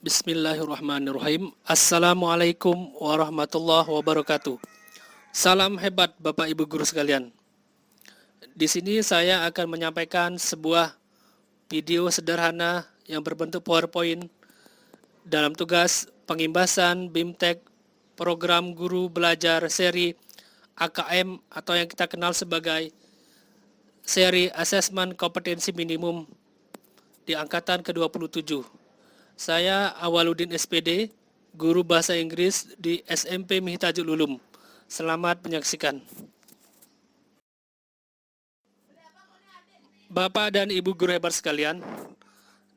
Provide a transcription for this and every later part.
Bismillahirrahmanirrahim. Assalamualaikum warahmatullahi wabarakatuh. Salam hebat Bapak Ibu guru sekalian. Di sini saya akan menyampaikan sebuah video sederhana yang berbentuk PowerPoint dalam tugas pengimbasan BIMTEK program guru belajar seri AKM atau yang kita kenal sebagai seri Asesmen Kompetensi Minimum di angkatan ke-27. Saya Awaludin SPD, guru bahasa Inggris di SMP Mihtajul Ulum. Selamat menyaksikan. Bapak dan Ibu guru hebat sekalian,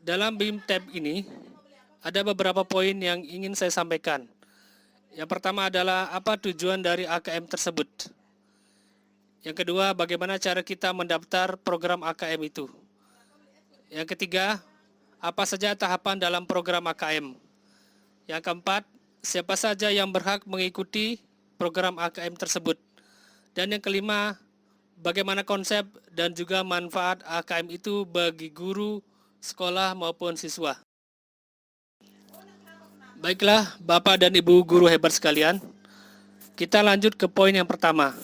dalam BIMTEK ini ada beberapa poin yang ingin saya sampaikan. Yang pertama adalah apa tujuan dari AKM tersebut. Yang kedua, bagaimana cara kita mendaftar program AKM itu. Yang ketiga, apa saja tahapan dalam program AKM. Yang keempat, siapa saja yang berhak mengikuti program AKM tersebut. Dan yang kelima, bagaimana konsep dan juga manfaat AKM itu bagi guru, sekolah maupun siswa. Baiklah, Bapak dan Ibu guru hebat sekalian, kita lanjut ke poin yang pertama,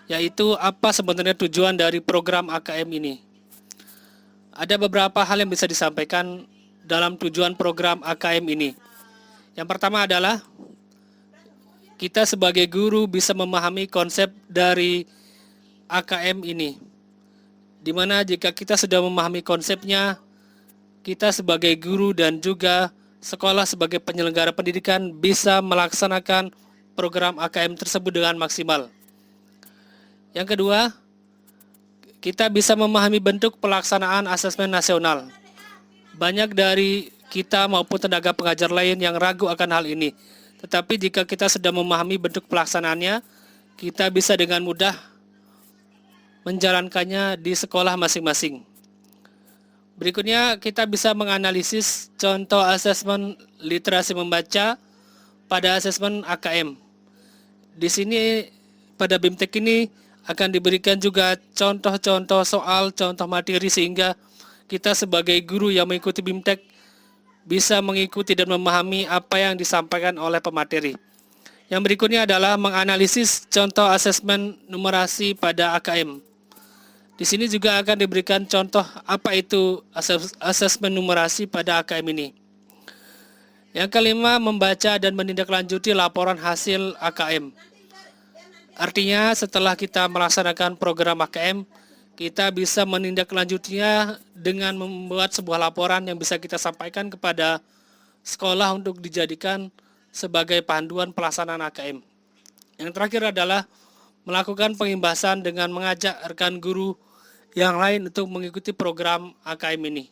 yaitu apa sebenarnya tujuan dari program AKM ini. Ada beberapa hal yang bisa disampaikan dalam tujuan program AKM ini. Yang pertama adalah kita sebagai guru bisa memahami konsep dari AKM ini. Di mana jika kita sudah memahami konsepnya, kita sebagai guru dan juga sekolah sebagai penyelenggara pendidikan bisa melaksanakan program AKM tersebut dengan maksimal. Yang kedua, kita bisa memahami bentuk pelaksanaan asesmen nasional. Banyak dari kita maupun tenaga pengajar lain yang ragu akan hal ini. Tetapi jika kita sudah memahami bentuk pelaksanaannya, kita bisa dengan mudah menjalankannya di sekolah masing-masing. Berikutnya, kita bisa menganalisis contoh asesmen literasi membaca pada asesmen AKM. Di sini pada BIMTEK ini akan diberikan juga contoh-contoh soal, contoh materi sehingga kita sebagai guru yang mengikuti BIMTEK bisa mengikuti dan memahami apa yang disampaikan oleh pemateri. Yang berikutnya adalah menganalisis contoh asesmen numerasi pada AKM. Di sini juga akan diberikan contoh apa itu asesmen numerasi pada AKM ini. Yang kelima, membaca dan menindaklanjuti laporan hasil AKM. Artinya setelah kita melaksanakan program AKM, kita bisa menindaklanjutinya dengan membuat sebuah laporan yang bisa kita sampaikan kepada sekolah untuk dijadikan sebagai panduan pelaksanaan AKM. Yang terakhir adalah melakukan pengimbasan dengan mengajak rekan guru yang lain untuk mengikuti program AKM ini.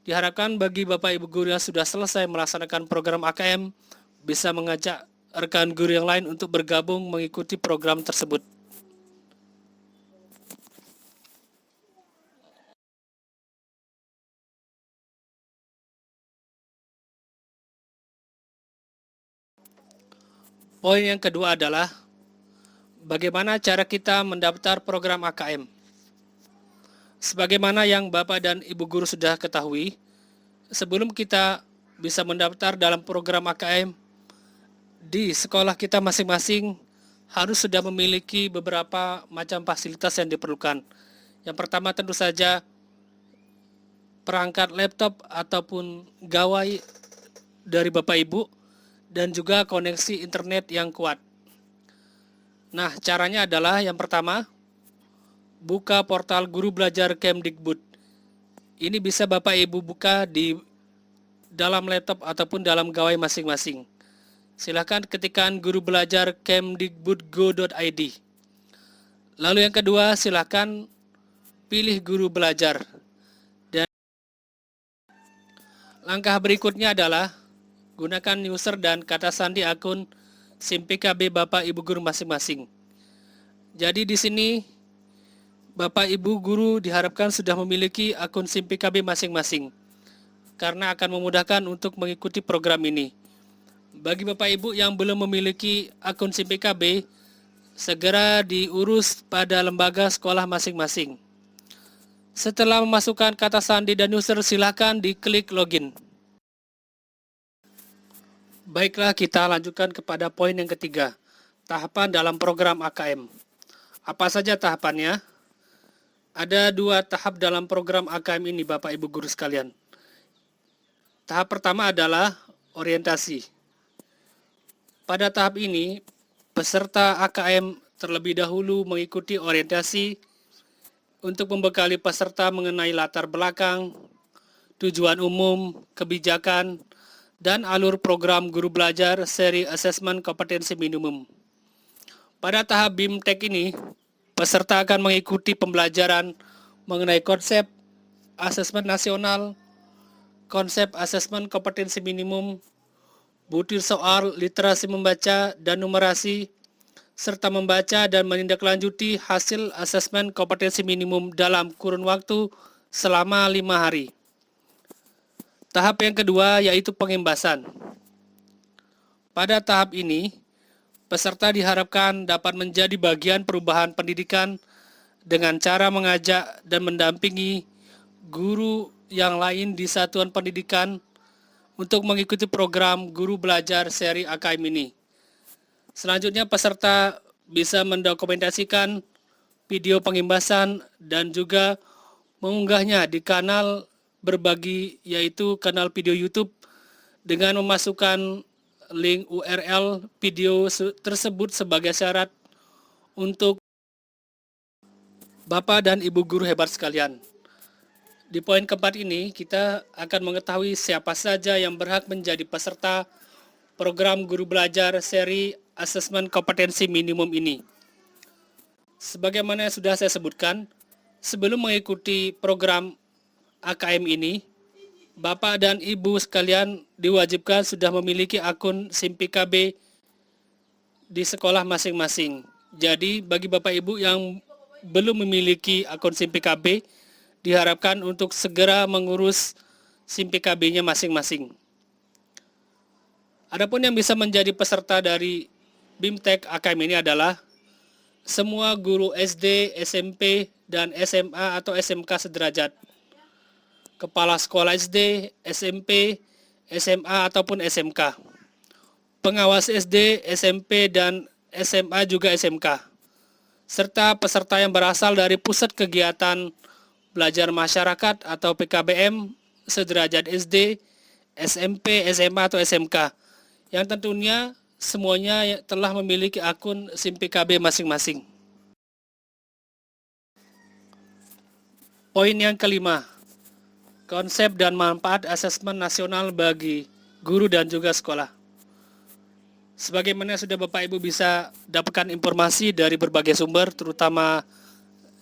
Diharapkan bagi Bapak Ibu guru yang sudah selesai melaksanakan program AKM bisa mengajak rekan guru yang lain untuk bergabung mengikuti program tersebut. Poin yang kedua adalah bagaimana cara kita mendaftar program AKM. Sebagaimana yang Bapak dan Ibu guru sudah ketahui, sebelum kita bisa mendaftar dalam program AKM, di sekolah kita masing-masing harus sudah memiliki beberapa macam fasilitas yang diperlukan. Yang pertama tentu saja perangkat laptop ataupun gawai dari Bapak Ibu dan juga koneksi internet yang kuat. Nah, caranya adalah yang pertama, buka portal guru belajar Kemdikbud. Ini bisa Bapak Ibu buka di dalam laptop ataupun dalam gawai masing-masing. Silakan ketikkan guru belajar kemdikbud.go.id. Lalu yang kedua, silakan pilih guru belajar. Dan langkah berikutnya adalah gunakan user dan kata sandi akun SIM PKB Bapak Ibu guru masing-masing. Jadi di sini Bapak Ibu guru diharapkan sudah memiliki akun SIM PKB masing-masing karena akan memudahkan untuk mengikuti program ini. Bagi Bapak Ibu yang belum memiliki akun SIM PKB, segera diurus pada lembaga sekolah masing-masing. Setelah memasukkan kata sandi dan user, silakan diklik login. Baiklah, kita lanjutkan kepada poin yang ketiga, tahapan dalam program AKM. Apa saja tahapannya? Ada 2 tahap dalam program AKM ini, Bapak Ibu Guru sekalian. Tahap pertama adalah orientasi. Pada tahap ini, peserta AKM terlebih dahulu mengikuti orientasi untuk membekali peserta mengenai latar belakang, tujuan umum, kebijakan, dan alur program guru belajar seri asesmen kompetensi minimum. Pada tahap BIMTEK ini, peserta akan mengikuti pembelajaran mengenai konsep asesmen nasional, konsep asesmen kompetensi minimum, butir soal, literasi membaca dan numerasi, serta membaca dan menindaklanjuti hasil asesmen kompetensi minimum dalam kurun waktu selama 5 hari. Tahap yang kedua yaitu pengimbasan. Pada tahap ini, peserta diharapkan dapat menjadi bagian perubahan pendidikan dengan cara mengajak dan mendampingi guru yang lain di satuan pendidikan untuk mengikuti program guru belajar seri AKM ini. Selanjutnya peserta bisa mendokumentasikan video pengimbasan dan juga mengunggahnya di kanal berbagi yaitu kanal video YouTube dengan memasukkan link URL video tersebut sebagai syarat untuk Bapak dan Ibu guru hebat sekalian. Di poin keempat ini kita akan mengetahui siapa saja yang berhak menjadi peserta program guru belajar seri asesmen kompetensi minimum ini. Sebagaimana yang sudah saya sebutkan, sebelum mengikuti program AKM ini, Bapak dan Ibu sekalian diwajibkan sudah memiliki akun SIM PKB di sekolah masing-masing. Jadi bagi Bapak Ibu yang belum memiliki akun SIM PKB, diharapkan untuk segera mengurus SIM PKB-nya masing-masing. Adapun yang bisa menjadi peserta dari BIMTEK AKM ini adalah semua guru SD, SMP, dan SMA atau SMK sederajat, kepala sekolah SD, SMP, SMA, ataupun SMK, pengawas SD, SMP, dan SMA juga SMK, serta peserta yang berasal dari pusat kegiatan belajar masyarakat atau PKBM sederajat SD, SMP, SMA, atau SMK, yang tentunya semuanya telah memiliki akun SIM PKB masing-masing. Poin yang kelima, konsep dan manfaat asesmen nasional bagi guru dan juga sekolah. Sebagaimana sudah Bapak Ibu bisa dapatkan informasi dari berbagai sumber, terutama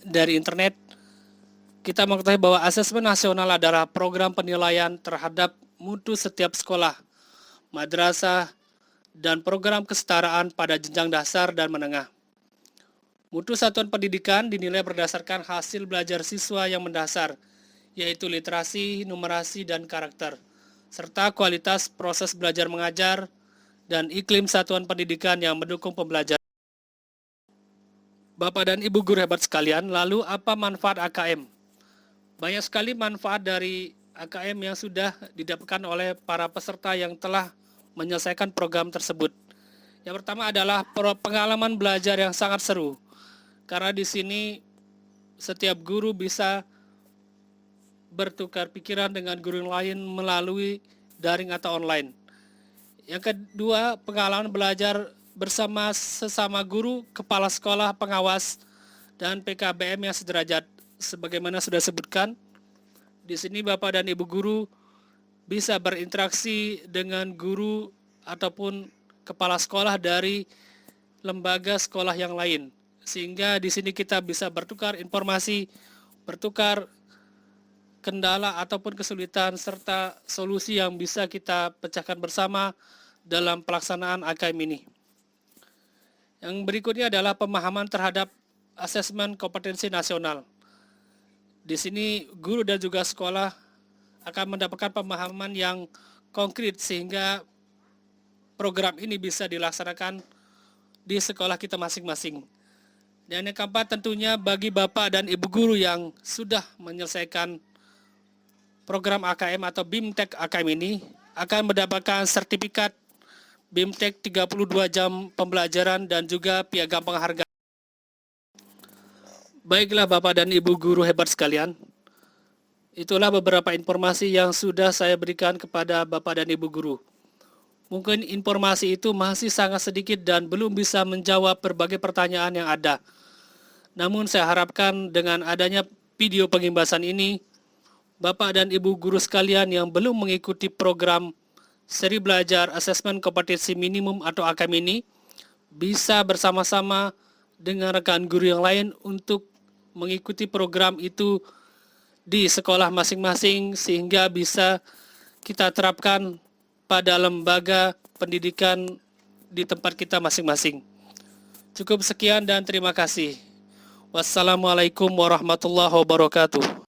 dari internet, kita mengetahui bahwa asesmen nasional adalah program penilaian terhadap mutu setiap sekolah, madrasah, dan program kesetaraan pada jenjang dasar dan menengah. Mutu satuan pendidikan dinilai berdasarkan hasil belajar siswa yang mendasar, yaitu literasi, numerasi, dan karakter, serta kualitas proses belajar mengajar dan iklim satuan pendidikan yang mendukung pembelajaran. Bapak dan Ibu guru hebat sekalian, lalu apa manfaat AKM? Banyak sekali manfaat dari AKM yang sudah didapatkan oleh para peserta yang telah menyelesaikan program tersebut. Yang pertama adalah pengalaman belajar yang sangat seru, karena di sini setiap guru bisa bertukar pikiran dengan guru lain melalui daring atau online. Yang kedua, pengalaman belajar bersama sesama guru, kepala sekolah, pengawas, dan PKBM yang sederajat. Sebagaimana sudah sebutkan, di sini Bapak dan Ibu guru bisa berinteraksi dengan guru ataupun kepala sekolah dari lembaga sekolah yang lain. Sehingga di sini kita bisa bertukar informasi, bertukar kendala ataupun kesulitan serta solusi yang bisa kita pecahkan bersama dalam pelaksanaan AKM ini. Yang berikutnya adalah pemahaman terhadap asesmen kompetensi nasional. Di sini guru dan juga sekolah akan mendapatkan pemahaman yang konkret sehingga program ini bisa dilaksanakan di sekolah kita masing-masing. Dan yang keempat tentunya bagi Bapak dan Ibu guru yang sudah menyelesaikan program AKM atau BIMTEK AKM ini akan mendapatkan sertifikat BIMTEK 32 jam pembelajaran dan juga piagam penghargaan. Baiklah Bapak dan Ibu guru hebat sekalian, itulah beberapa informasi yang sudah saya berikan kepada Bapak dan Ibu guru. Mungkin informasi itu masih sangat sedikit dan belum bisa menjawab berbagai pertanyaan yang ada. Namun saya harapkan dengan adanya video pengimbasan ini, Bapak dan Ibu guru sekalian yang belum mengikuti program seri belajar asesmen kompetensi minimum atau AKM ini, bisa bersama-sama dengan rekan guru yang lain untuk mengikuti program itu di sekolah masing-masing sehingga bisa kita terapkan pada lembaga pendidikan di tempat kita masing-masing. Cukup sekian dan terima kasih. Wassalamualaikum warahmatullahi wabarakatuh.